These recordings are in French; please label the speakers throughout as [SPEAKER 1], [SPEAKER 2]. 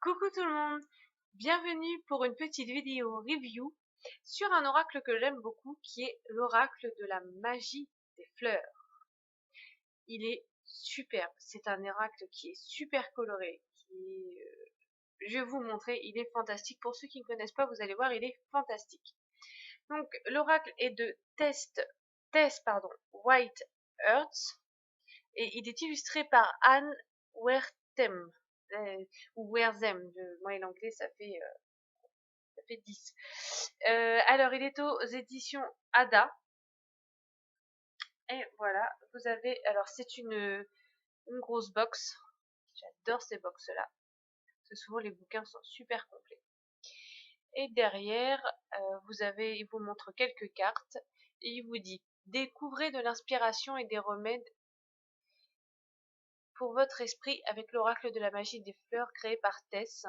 [SPEAKER 1] Coucou tout le monde, bienvenue pour une petite vidéo review sur un oracle que j'aime beaucoup qui est l'oracle de la magie des fleurs. Il est superbe, c'est un oracle qui est super coloré, je vais vous montrer, il est fantastique. Pour ceux qui ne connaissent pas, vous allez voir, il est fantastique. Donc l'oracle est de White Earth et il est illustré par Anne Werthem. Ou Werthem, moi et l'anglais ça fait 10. Alors, il est aux éditions Ada. Et voilà, vous avez... Alors, c'est une grosse box. J'adore ces box-là. Parce que souvent, les bouquins sont super complets. Et derrière, il vous montre quelques cartes. Et il vous dit, découvrez de l'inspiration et des remèdes pour votre esprit avec l'oracle de la magie des fleurs créé par Tess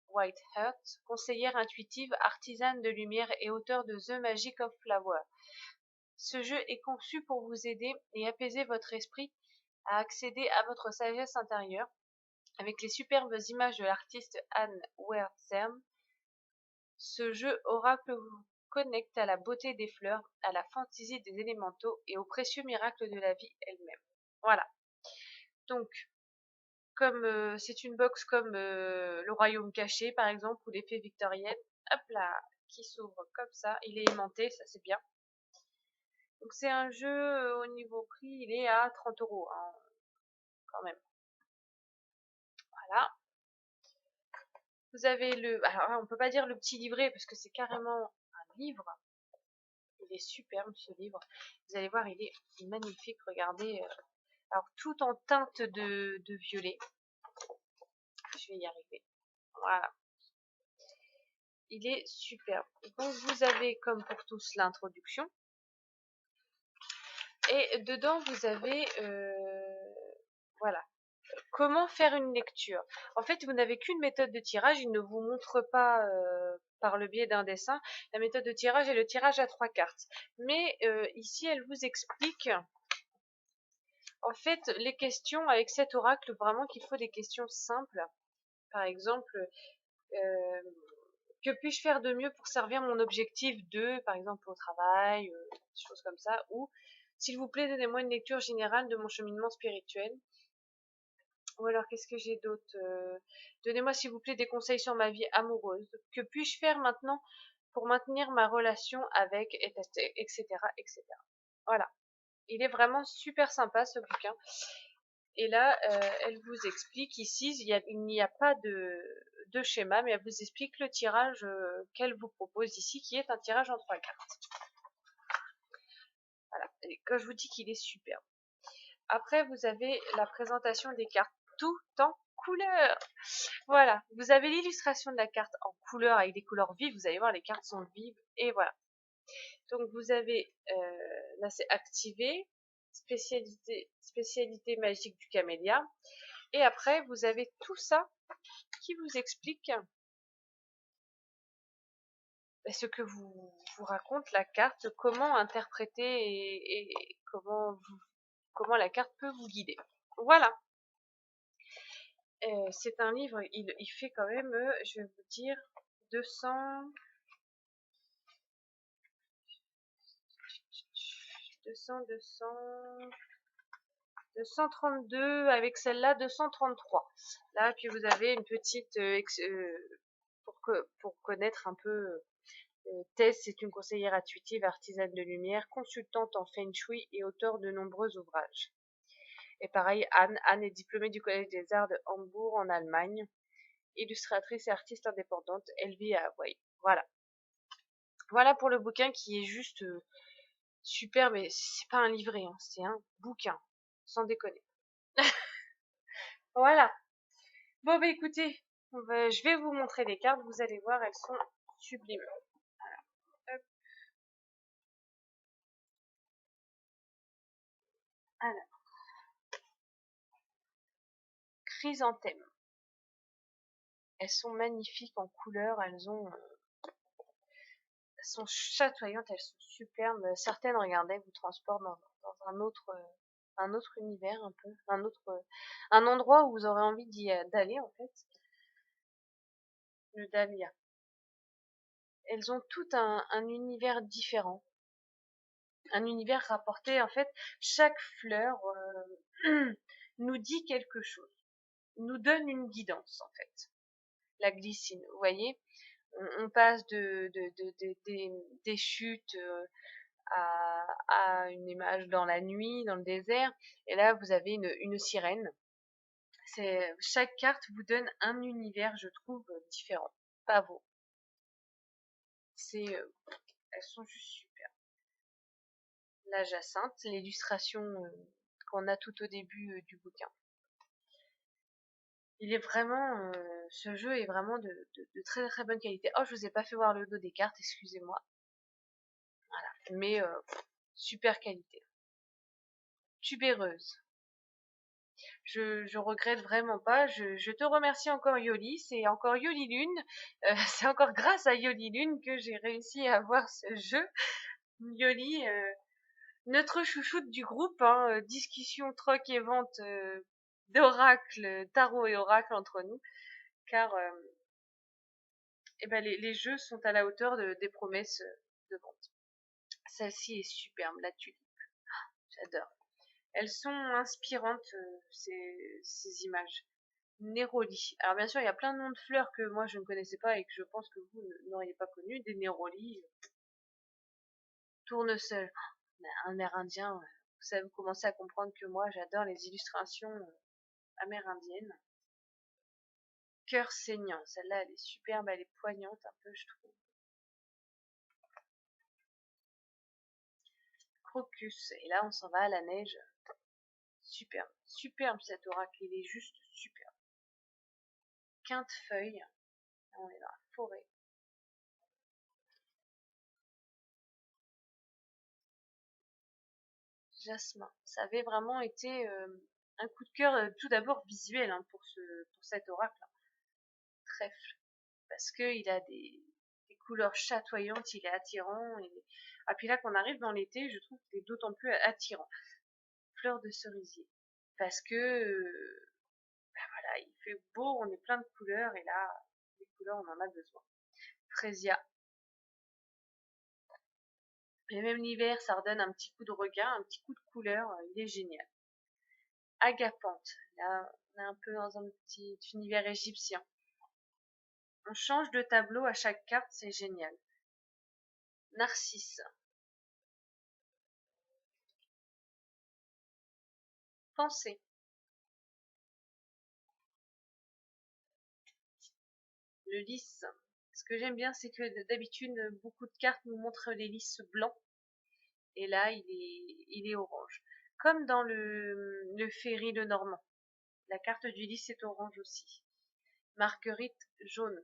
[SPEAKER 1] Whiteheart, conseillère intuitive, artisane de lumière et auteure de The Magic of Flower. Ce jeu est conçu pour vous aider et apaiser votre esprit à accéder à votre sagesse intérieure. Avec les superbes images de l'artiste Anne Wertham, ce jeu oracle vous connecte à la beauté des fleurs, à la fantaisie des élémentaux et aux précieux miracles de la vie elle-même. Voilà. Donc, comme c'est une box comme le royaume caché par exemple ou les fées victoriennes, hop là, qui s'ouvre comme ça, il est aimanté, ça c'est bien. Donc c'est un jeu, au niveau prix, il est à 30 € hein, quand même. Voilà. Vous avez alors on peut pas dire le petit livret parce que c'est carrément un livre. Il est superbe ce livre. Vous allez voir, il est magnifique. Regardez. Alors tout en teinte de violet. Je vais y arriver. Voilà. Il est superbe. Donc vous avez comme pour tous l'introduction. Et dedans vous avez voilà. Comment faire une lecture? En fait, vous n'avez qu'une méthode de tirage, il ne vous montre pas par le biais d'un dessin. La méthode de tirage est le tirage à 3 cartes. Mais ici, elle vous explique en fait les questions avec cet oracle, vraiment qu'il faut des questions simples. Par exemple, euh, que puis-je faire de mieux pour servir mon objectif par exemple au travail, des choses comme ça, ou s'il vous plaît, donnez-moi une lecture générale de mon cheminement spirituel. Ou alors, qu'est-ce que j'ai d'autre? Donnez-moi, s'il vous plaît, des conseils sur ma vie amoureuse. Que puis-je faire maintenant pour maintenir ma relation avec, etc., etc. Voilà. Il est vraiment super sympa, ce bouquin. Et là, elle vous explique ici, il n'y a pas de schéma, mais elle vous explique le tirage qu'elle vous propose ici, qui est un tirage en 3 cartes. Voilà. Et quand je vous dis qu'il est superbe. Après, vous avez la présentation des cartes tout en couleur. Voilà, vous avez l'illustration de la carte en couleur avec des couleurs vives. Vous allez voir, les cartes sont vives. Et voilà. Donc vous avez, là c'est activé, spécialité magique du camélia. Et après, vous avez tout ça qui vous explique ce que vous raconte la carte, comment interpréter et comment la carte peut vous guider. Voilà. C'est un livre, il fait quand même, je vais vous dire, 200, 232, avec celle-là 233. Là, puis vous avez une petite, pour connaître un peu, Tess est une conseillère intuitive, artisane de lumière, consultante en Feng Shui et auteure de nombreux ouvrages. Et pareil, Anne est diplômée du Collège des Arts de Hambourg en Allemagne, illustratrice et artiste indépendante, elle vit à Hawaï. Voilà. Voilà pour le bouquin qui est juste super, mais c'est pas un livret, hein, c'est un bouquin, sans déconner. Voilà. Bon bah écoutez, je vais vous montrer les cartes, vous allez voir, elles sont sublimes. Hop. Alors, chrysanthème. Elles sont magnifiques en couleur, elles sont chatoyantes, elles sont superbes. Certaines, regardez, vous transportent dans un autre univers un peu, un endroit où vous aurez envie d'aller en fait. le dahlia. Elles ont tout un univers différent. Un univers rapporté, en fait, chaque fleur nous dit quelque chose, nous donne une guidance, en fait. La glycine, vous voyez, on passe des chutes à une image dans la nuit, dans le désert, et là vous avez une sirène. Chaque carte vous donne un univers, je trouve, différent. Pavot. Elles sont juste super. La jacinthe, l'illustration qu'on a tout au début du bouquin. Il est vraiment, ce jeu est vraiment de très très bonne qualité. Oh, je vous ai pas fait voir le dos des cartes, excusez-moi. Voilà, mais super qualité. Tubéreuse. Je regrette vraiment pas. Je te remercie encore Yoli. C'est encore Yoli Lune. C'est encore grâce à Yoli Lune que j'ai réussi à avoir ce jeu. Yoli, notre chouchoute du groupe, hein, discussion, troc et vente d'oracle, tarot et oracle entre nous. Car eh ben, les jeux sont à la hauteur des promesses de vente. Celle-ci est superbe, la tulipe. J'adore. Elles sont inspirantes, ces images. Néroli. Alors bien sûr, il y a plein de noms de fleurs que moi je ne connaissais pas et que je pense que vous n'auriez pas connu. Des nérolis, tournesol, un amérindien. Vous commencez à comprendre que moi j'adore les illustrations amérindiennes. Cœur saignant. Celle-là, elle est superbe, elle est poignante un peu, je trouve. Crocus. Et là, on s'en va à la neige. Superbe. Superbe cet oracle, il est juste superbe. Quinte-feuille. Là, on est dans la forêt. Jasmin. Ça avait vraiment été un coup de cœur tout d'abord visuel hein, pour cet oracle. Trèfle. Parce qu'il a des couleurs chatoyantes, il est attirant. Ah, puis là, quand on arrive dans l'été, je trouve qu'il est d'autant plus attirant. Fleur de cerisier. Parce que voilà, il fait beau, on est plein de couleurs et là, les couleurs, on en a besoin. Frésia. Et même l'hiver, ça redonne un petit coup de regain, un petit coup de couleur, il est génial. Agapante. Là, on est un peu dans un petit univers égyptien. On change de tableau à chaque carte, c'est génial. Narcisse. Pensée. Le lys. Ce que j'aime bien, c'est que d'habitude, beaucoup de cartes nous montrent les lys blancs. Et là, il est orange. Comme dans le Ferry le Normand. La carte du lys est orange aussi. Marguerite jaune.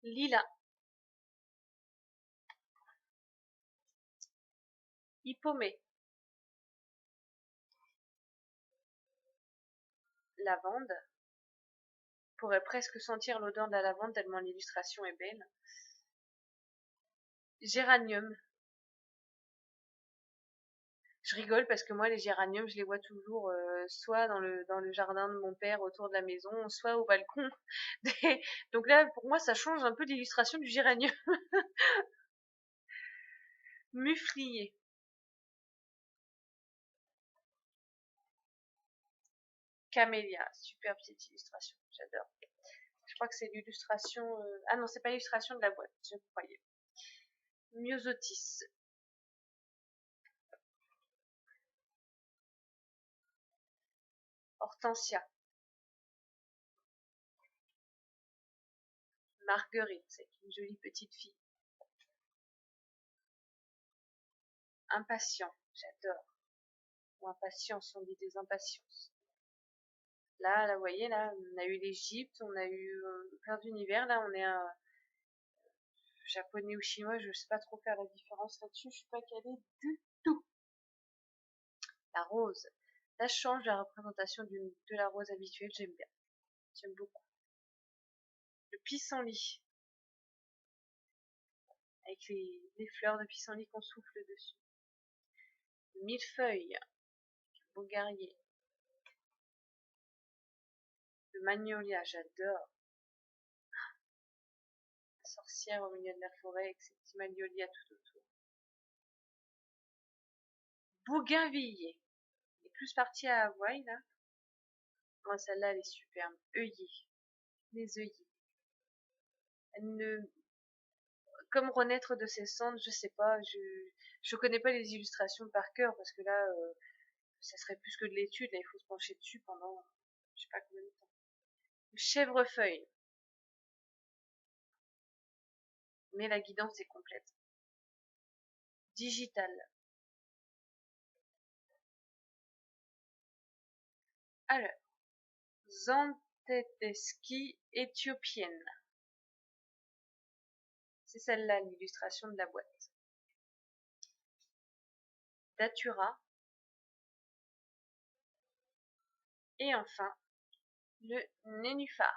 [SPEAKER 1] Lilas. Hippomée. Lavande. On pourrait presque sentir l'odeur de la lavande tellement l'illustration est belle. Géranium. Je rigole parce que moi les géraniums je les vois toujours soit dans le jardin de mon père autour de la maison, soit au balcon. Donc là pour moi ça change un peu l'illustration du géranium. Muflier. Camélia, superbe cette illustration, j'adore. Je crois que c'est l'illustration. Ah non, c'est pas l'illustration de la boîte, je croyais. Myosotis. Hortensia. Marguerite, c'est une jolie petite fille. Impatient, j'adore. Ou impatience, on dit des impatiences. Là, vous voyez, là, on a eu l'Égypte, on a eu plein d'univers. Là, on est un japonais ou chinois, je ne sais pas trop faire la différence là-dessus, je suis pas calée du tout. La rose. Là, je change la représentation de la rose habituelle, j'aime bien. J'aime beaucoup. Le pissenlit. Avec les fleurs de pissenlit qu'on souffle dessus. Le millefeuille. Beau guerrier. Magnolia, j'adore. Sorcière au milieu de la forêt avec ses petits magnolias tout autour. Bougainvilliers. Il est plus parti à Hawaï là. Oh, celle-là elle est superbe. Œillet. Les œillets. Elle ne... Comme renaître de ses cendres, je sais pas. Je connais pas les illustrations par cœur parce que là, ça serait plus que de l'étude. Là, il faut se pencher dessus pendant je sais pas combien de temps. Chèvrefeuille. Mais la guidance est complète. Digital. Alors, Zantedeski éthiopienne. C'est celle-là l'illustration de la boîte. Datura. Et enfin, le nénuphar.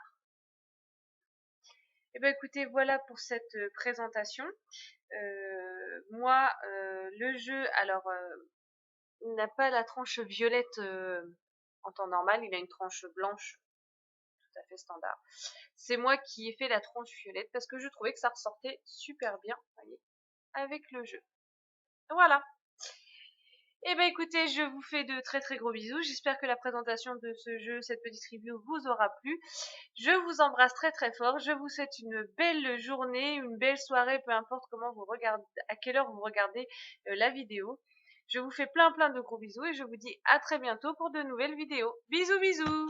[SPEAKER 1] Et bien écoutez, voilà pour cette présentation. Moi, le jeu, alors, il n'a pas la tranche violette en temps normal, il a une tranche blanche tout à fait standard. C'est moi qui ai fait la tranche violette parce que je trouvais que ça ressortait super bien, voyez, avec le jeu. Voilà. Et ben écoutez, je vous fais de très très gros bisous. J'espère que la présentation de ce jeu, cette petite review vous aura plu. Je vous embrasse très très fort. Je vous souhaite une belle journée, une belle soirée, peu importe comment vous regardez, à quelle heure vous regardez la vidéo. Je vous fais plein de gros bisous et je vous dis à très bientôt pour de nouvelles vidéos. Bisous bisous!